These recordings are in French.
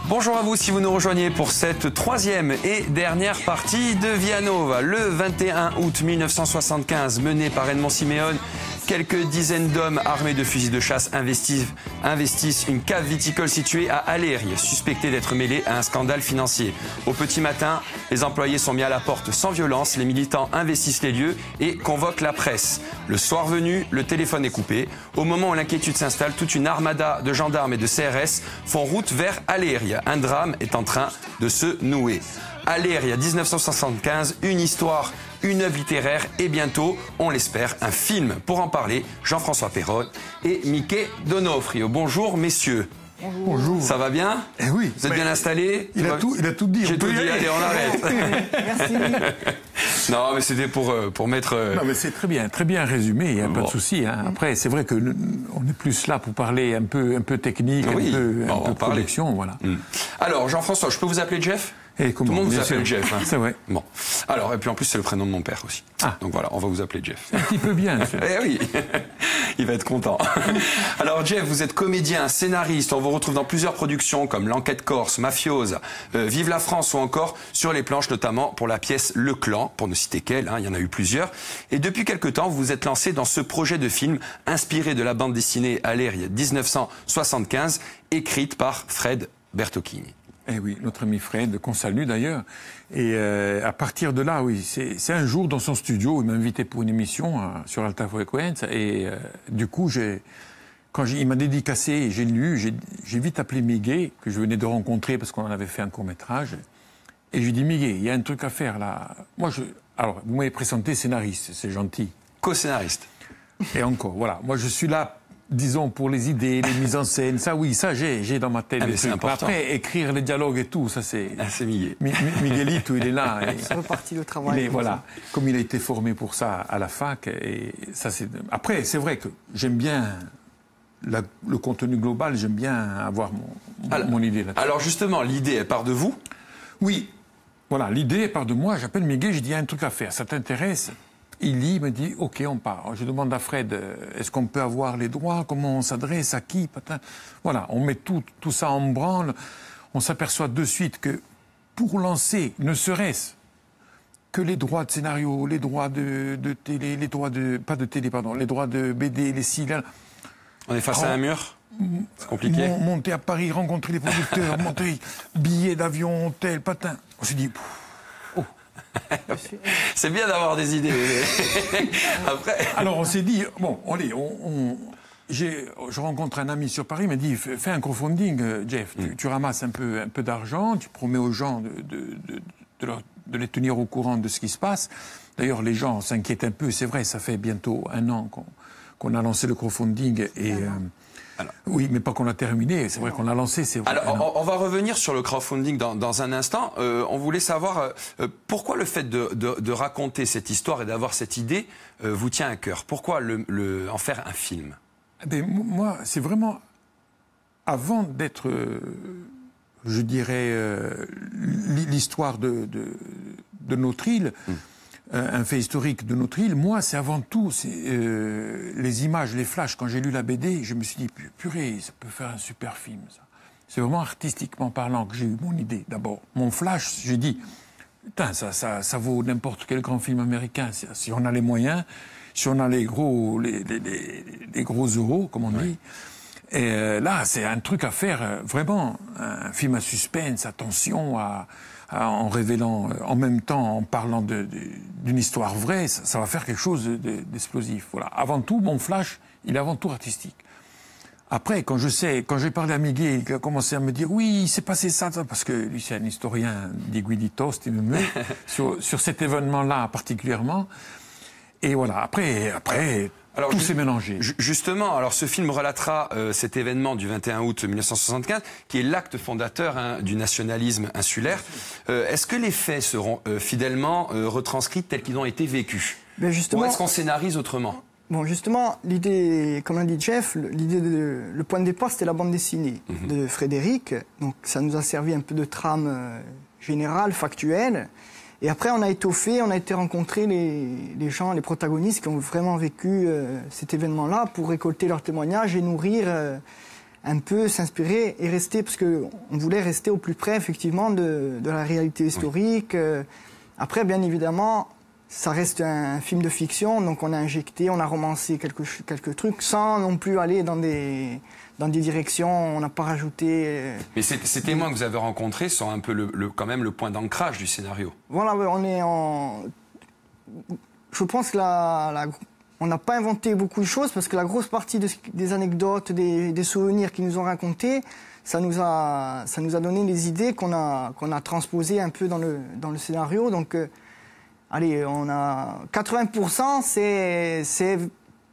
Bonjour à vous si vous nous rejoignez pour cette troisième et dernière partie de Via Nova. Le 21 août 1975, mené par Edmond Siméon, quelques dizaines d'hommes armés de fusils de chasse investissent une cave viticole située à Aléria, suspectée d'être mêlée à un scandale financier. Au petit matin, les employés sont mis à la porte sans violence, les militants investissent les lieux et convoquent la presse. Le soir venu, le téléphone est coupé. Au moment où l'inquiétude s'installe, toute une armada de gendarmes et de CRS font route vers Aléria. Un drame est en train de se nouer. Aléria 1975, une histoire, une œuvre littéraire et bientôt, on l'espère, un film. Pour en parler, Jean-François Perron et Mickey Donofrio. Bonjour messieurs. Bonjour. Ça va bien? Eh oui. Vous êtes bien installés? Il a tout dit. J'ai tout dit, allez, on arrête. Merci. Non, mais c'était pour mettre... Non, mais c'est très bien résumé, il n'y a pas de souci. Hein. Après, c'est vrai qu'on est plus là pour parler un peu technique, oui, un peu production, voilà. Alors, Jean-François, je peux vous appeler Jeff? Et Tout le monde vous appelle Jeff. Hein. C'est vrai. Bon. Alors, et puis en plus, c'est le prénom de mon père aussi. Ah. Donc voilà, on va vous appeler Jeff. Un petit peu bien. Eh oui, il va être content. Alors Jeff, vous êtes comédien, scénariste, on vous retrouve dans plusieurs productions comme L'Enquête Corse, Mafiosa, Vive la France ou encore sur les planches notamment pour la pièce Le Clan, pour ne citer qu'elle, hein, il y en a eu plusieurs. Et depuis quelque temps, vous vous êtes lancé dans ce projet de film inspiré de la bande dessinée Aléria 1975, écrite par Fred Bertocchini. Eh oui, notre ami Fred, qu'on salue d'ailleurs. Et à partir de là, oui, c'est un jour dans son studio, il m'a invité pour une émission sur Alta Frequenza. Et du coup, quand il m'a dédicacé, j'ai lu, j'ai vite appelé Miguel, que je venais de rencontrer parce qu'on en avait fait un court-métrage. Et je lui ai dit, Miguel, il y a un truc à faire là. Alors, vous m'avez présenté scénariste, c'est gentil. Co-scénariste. Et encore, voilà. Moi, je suis là, disons, pour les idées, les mises en scène. Ça, oui, ça, j'ai dans ma tête. Ah, mais c'est important. Après, écrire les dialogues et tout, ça, c'est... Ah, c'est Miguel. Miguelito, il est là. C'est reparti le travail. Voilà. Comme il a été formé pour ça à la fac. Et ça, c'est... Après, c'est vrai que j'aime bien le contenu global, j'aime bien avoir mon idée là-dessus. Alors justement, l'idée, elle part de vous? Oui. Voilà, l'idée part de moi. J'appelle Miguel, je dis, il y a un truc à faire. Ça t'intéresse? Il lit, me dit, OK, on part. Je demande à Fred, est-ce qu'on peut avoir les droits? Comment on s'adresse? À qui? Patin. Voilà, on met tout ça en branle. On s'aperçoit de suite que pour lancer, ne serait-ce que les droits de scénario, les droits de télé, les droits de... Pas de télé, pardon. Les droits de BD, les cils. On est face à un mur? C'est compliqué? Monter à Paris, rencontrer les producteurs, monter billets d'avion, hôtel, patin. On s'est dit... C'est bien d'avoir des idées. Après... Alors on s'est dit, bon, allez, je rencontre un ami sur Paris, il m'a dit, fais un crowdfunding, Jeff. Tu ramasses un peu d'argent, tu promets aux gens de les tenir au courant de ce qui se passe. D'ailleurs, les gens s'inquiètent un peu, c'est vrai, ça fait bientôt 1 an qu'on a lancé le crowdfunding et... oui, mais pas qu'on a terminé, c'est vrai qu'on l'a lancé, c'est vrai. Alors, on va revenir sur le crowdfunding dans un instant. On voulait savoir pourquoi le fait de raconter cette histoire et d'avoir cette idée vous tient à cœur. Pourquoi en faire un film? Moi, c'est vraiment, avant d'être, je dirais, l'histoire de notre île, un fait historique de notre île, moi, c'est avant tout les images, les flashs. Quand j'ai lu la BD, je me suis dit, purée, ça peut faire un super film, ça. C'est vraiment artistiquement parlant que j'ai eu mon idée, d'abord. Mon flash, j'ai dit, putain, ça vaut n'importe quel grand film américain. Si on a les moyens, si on a les gros euros, comme on dit. Et là, c'est un truc à faire, vraiment, un film à suspense, à tension, en révélant, en même temps, en parlant d'une histoire vraie, ça va faire quelque chose d'explosif. Voilà. Avant tout, mon flash, il est avant tout artistique. Après, quand j'ai parlé à Miguel, il a commencé à me dire, oui, il s'est passé ça, parce que lui, c'est un historien d'Iguidito, sur cet événement-là particulièrement. Et voilà, après alors, tout s'est mélangé. Justement, alors ce film relatera cet événement du 21 août 1975, qui est l'acte fondateur du nationalisme insulaire. Est-ce que les faits seront fidèlement retranscrits tels qu'ils ont été vécus? Ou est-ce qu'on scénarise autrement? Bon, justement, l'idée, comme l'a dit Jeff, le point de départ, c'était la bande dessinée de Frédéric. Donc, ça nous a servi un peu de trame générale, factuelle. Et après, on a étoffé, on a été rencontrer les gens, les protagonistes qui ont vraiment vécu cet événement-là pour récolter leurs témoignages et nourrir un peu, s'inspirer et rester, parce qu'on voulait rester au plus près, effectivement, de la réalité historique. Après, bien évidemment, ça reste un film de fiction, donc on a injecté, on a romancé quelques trucs sans non plus aller dans des directions, on n'a pas rajouté... Mais ces témoins que vous avez rencontrés sont un peu quand même le point d'ancrage du scénario. Voilà, on est en... Je pense que on n'a pas inventé beaucoup de choses parce que la grosse partie des anecdotes, des souvenirs qu'ils nous ont racontés, ça nous a donné des idées qu'on a transposées un peu dans le scénario. Donc, allez, on a 80%, c'est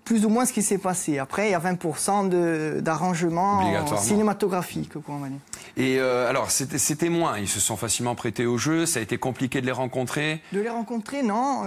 plus ou moins ce qui s'est passé. Après, il y a 20% d'arrangement cinématographique, quoi, on va dire. Et alors, ces témoins, ils se sont facilement prêtés au jeu. Ça a été compliqué de les rencontrer? De les rencontrer, non.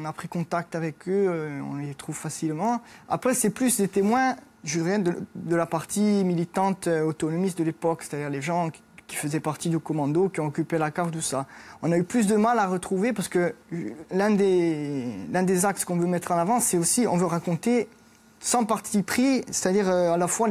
On a pris contact avec eux, on les trouve facilement. Après, c'est plus des témoins, je dirais, de la partie militante autonomiste de l'époque, c'est-à-dire les gens qui faisaient partie du commando, qui ont occupé la cave, tout ça. On a eu plus de mal à retrouver parce que l'un des axes qu'on veut mettre en avant, c'est aussi, on veut raconter sans parti pris, c'est-à-dire à la fois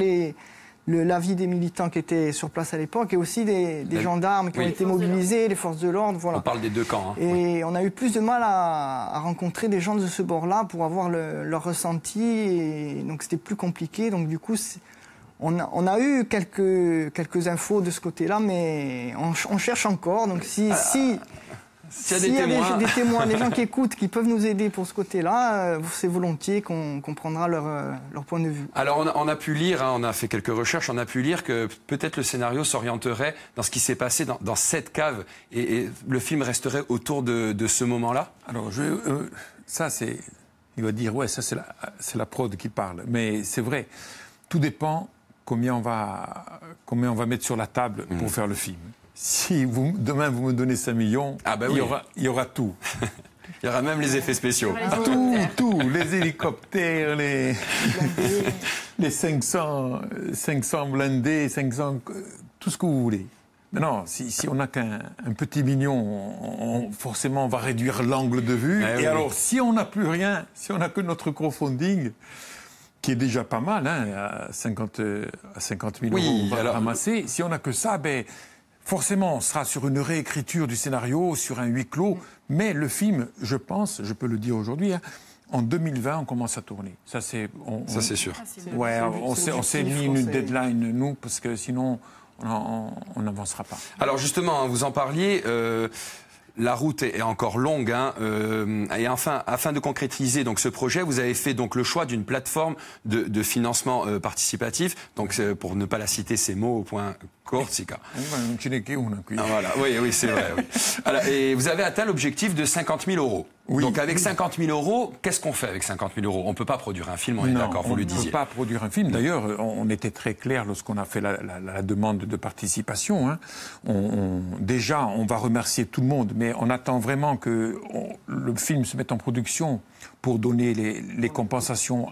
l'avis des militants qui étaient sur place à l'époque et aussi des gendarmes qui ont été mobilisés, les forces de l'ordre, voilà. On parle des deux camps. Hein. Et on a eu plus de mal à rencontrer des gens de ce bord-là pour avoir leur ressenti, et donc c'était plus compliqué. Donc du coup, on a eu quelques infos de ce côté-là, mais on cherche encore. Donc s'il y a des témoins, des gens qui écoutent, qui peuvent nous aider pour ce côté-là, c'est volontiers qu'on prendra leur point de vue. Alors on a pu lire, on a fait quelques recherches, on a pu lire que peut-être le scénario s'orienterait dans ce qui s'est passé dans cette cave et le film resterait autour de ce moment-là. Alors ça c'est, il va dire ouais, ça c'est la prod qui parle, mais c'est vrai, tout dépend combien on va mettre sur la table pour faire le film. Si demain vous me donnez 5 millions, il y aura tout. Il y aura même les effets spéciaux. Tout, les hélicoptères, les 500 blindés, 500, tout ce que vous voulez. Mais non, si on n'a qu'un petit million, forcément on va réduire l'angle de vue. Alors si on n'a plus rien, si on n'a que notre crowdfunding, qui est déjà pas mal, à 50 000 euros on va ramasser. Si on n'a que ça, forcément, on sera sur une réécriture du scénario, sur un huis clos. Mais le film, je pense, je peux le dire aujourd'hui, en 2020, on commence à tourner. Ça, c'est sûr. On s'est mis une deadline, nous, parce que sinon, on n'avancera pas. Alors justement, vous en parliez... La route est encore longue, et enfin, afin de concrétiser donc ce projet, vous avez fait donc le choix d'une plateforme de financement participatif. Donc pour ne pas la citer, c'est mo.corsica. Voilà, oui, c'est vrai. Oui. Alors, et vous avez atteint l'objectif de 50 000 euros. Oui. Donc avec 50 000 euros, qu'est-ce qu'on fait avec 50 000 euros? On ne peut pas produire un film, on est d'accord, vous le disiez. On ne peut pas produire un film. D'ailleurs, on était très clair lorsqu'on a fait la demande de participation. Déjà, on va remercier tout le monde, mais on attend vraiment que le film se mette en production pour donner les compensations,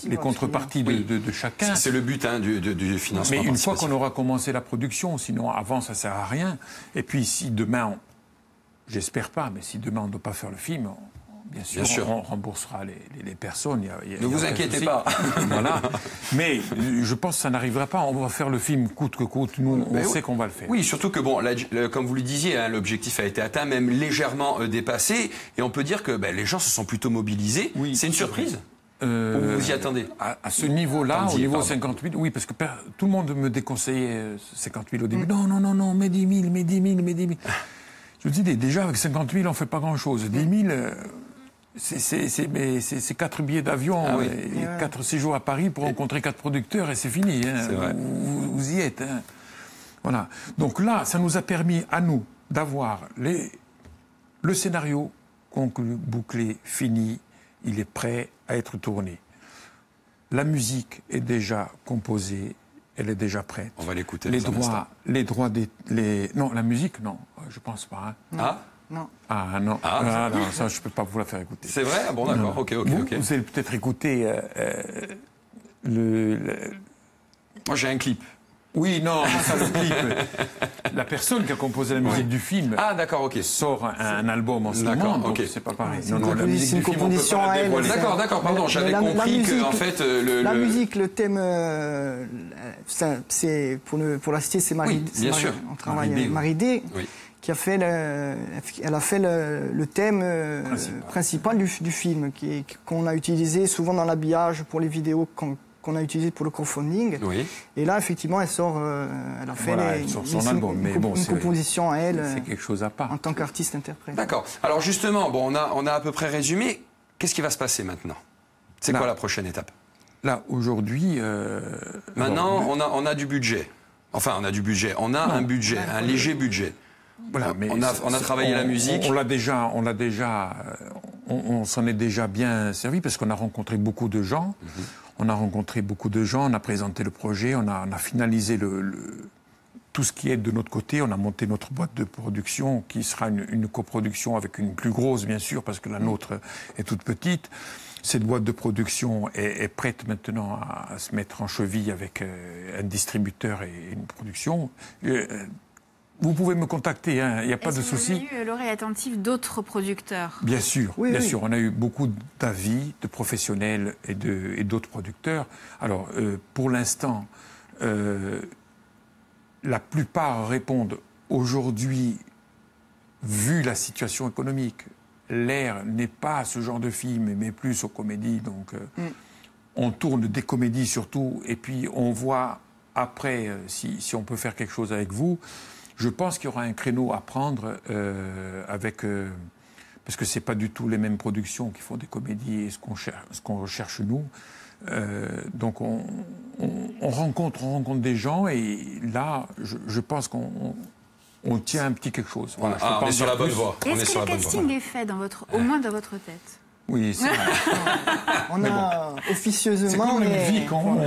les contreparties de chacun. C'est le but du financement. Mais une fois qu'on aura commencé la production, sinon avant ça ne sert à rien. Et puis si demain, j'espère pas, mais si demain on ne doit pas faire le film, bien sûr. On remboursera les personnes. Ne vous inquiétez pas. Voilà. Mais je pense que ça n'arrivera pas. On va faire le film coûte que coûte. Nous, on sait qu'on va le faire. Oui, surtout que, comme vous le disiez, l'objectif a été atteint, même légèrement dépassé. Et on peut dire que les gens se sont plutôt mobilisés. Oui, c'est une surprise. Vous y attendez? À ce niveau-là, au niveau 50 000, oui, parce que tout le monde me déconseillait 50 000 au début. Non, mets 10 000, mets 10 000. Je dis, déjà, avec 50 000, on ne fait pas grand-chose. 10 000... C'est 4 billets d'avion et 4 séjours à Paris pour rencontrer 4 producteurs et c'est fini. Vous y êtes. Voilà. Donc là, ça nous a permis à nous d'avoir le scénario conclu, bouclé, fini. Il est prêt à être tourné. La musique est déjà composée. Elle est déjà prête. On va l'écouter. Non, la musique, non. Je pense pas. Non. Non, ça je peux pas vous la faire écouter. C'est vrai? Ah bon, d'accord. Ok. Vous allez peut-être écouter Moi j'ai un clip. Oui, non, ça le clip. La personne qui a composé la musique du film d'accord, ok. sort un album en ce moment, donc c'est pas pareil. C'est une composition à elle. D'accord, pardon, j'avais compris que en fait la musique, le thème, c'est pour la cité, c'est Marie. Bien sûr. On travaille Marie D. Qui a fait elle a fait le thème principal du film, qu'on a utilisé souvent dans l'habillage pour les vidéos qu'on a utilisé pour le crowdfunding. Oui. Et là, effectivement, elle sort, elle a fait elle sort son album, mais bon, une composition à elle. C'est quelque chose à part. En tant qu'artiste-interprète. D'accord. Alors justement, bon, on a à peu près résumé. Qu'est-ce qui va se passer maintenant? C'est quoi la prochaine étape? Là, aujourd'hui... Maintenant, on a du budget. Enfin, on a du budget. On a un budget, un léger budget. Voilà, mais on a travaillé la musique. On s'en est déjà bien servi parce qu'on a rencontré beaucoup de gens. On a présenté le projet, on a finalisé tout ce qui est de notre côté. On a monté notre boîte de production qui sera une coproduction avec une plus grosse, bien sûr, parce que la nôtre est toute petite. Cette boîte de production est prête maintenant à se mettre en cheville avec un distributeur et une production. Vous pouvez me contacter, il n'y a pas de souci. Est-ce que vous avez eu l'oreille attentive d'autres producteurs? Bien sûr, bien sûr. On a eu beaucoup d'avis de professionnels et d'autres producteurs. Alors, pour l'instant, la plupart répondent aujourd'hui, vu la situation économique, l'air n'est pas à ce genre de film, mais plus aux comédies. Donc, on tourne des comédies surtout, et puis on voit après si on peut faire quelque chose avec vous. Je pense qu'il y aura un créneau à prendre parce que c'est pas du tout les mêmes productions qui font des comédies et ce qu'on recherche nous. Donc on rencontre des gens et là, je pense qu'on tient un petit quelque chose. Voilà, on est sur la bonne voie. Est-ce que le casting est fait au moins dans votre tête? Oui, c'est vrai. On a officieusement. C'est comme une vie qu'on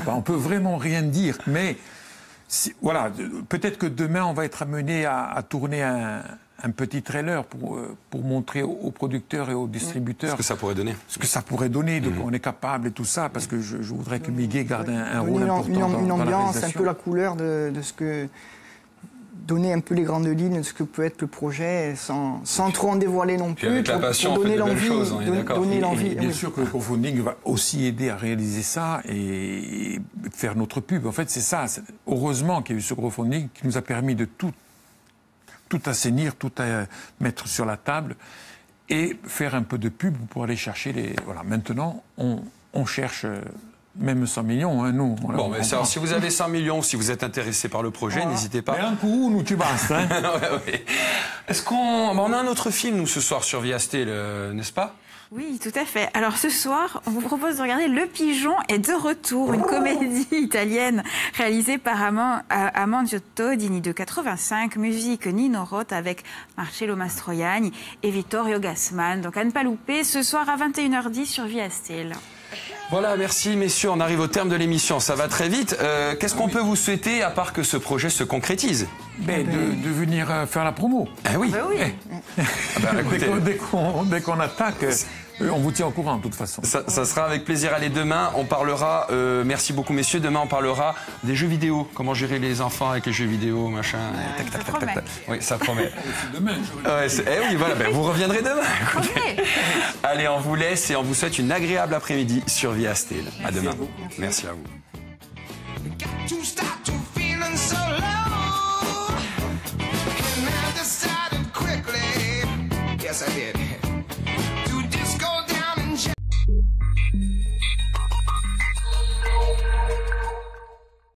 on peut vraiment rien dire, mais voilà, peut-être que demain on va être amené à tourner un petit trailer pour montrer aux producteurs et aux distributeurs ce que ça pourrait donner. Ce que ça pourrait donner, de quoi on est capable et tout ça, parce que je voudrais que Miguel garde un rôle important une dans la ambiance, réalisation. un peu la couleur de ce que... donner un peu les grandes lignes de ce que peut être le projet sans trop en dévoiler non plus. Avec la passion, pour donner on fait de belles l'envie. choses, on est d'accord. Donner l'envie. Et bien sûr que le crowdfunding va aussi aider à réaliser ça et faire notre pub. En fait, c'est ça. Heureusement qu'il y a eu ce crowdfunding qui nous a permis de tout assainir, tout mettre sur la table et faire un peu de pub pour aller chercher les... Voilà. Maintenant, on cherche... Même 100 millions, nous. Bon, mais alors, si vous avez 100 millions, si vous êtes intéressé par le projet, n'hésitez pas. Mais un coup, nous, tu basses, hein. Ouais. Est-ce on a un autre film, nous, ce soir, sur Viasté, n'est-ce pas? Oui, tout à fait. Alors ce soir, on vous propose de regarder Le Pigeon est de retour, une comédie italienne réalisée par Amandio Todini de 85, musique Nino Rota avec Marcello Mastroianni et Vittorio Gassman. Donc à ne pas louper, ce soir à 21h10 sur Viasté. Voilà, merci messieurs, on arrive au terme de l'émission, ça va très vite. Qu'est-ce qu'on peut vous souhaiter à part que ce projet se concrétise? De venir faire la promo. Ah oui. Bah oui. Écoutez, Dès qu'on attaque, on vous tient au courant de toute façon. Ça sera avec plaisir. Allez, demain, on parlera, merci beaucoup messieurs, demain on parlera des jeux vidéo, comment gérer les enfants avec les jeux vidéo, machin. Tac. Oui, ça promet. C'est demain. Oui, voilà, vous reviendrez demain. Allez, on vous laisse et on vous souhaite une agréable après-midi sur Viasté. À demain. Merci à vous. Yes, I did.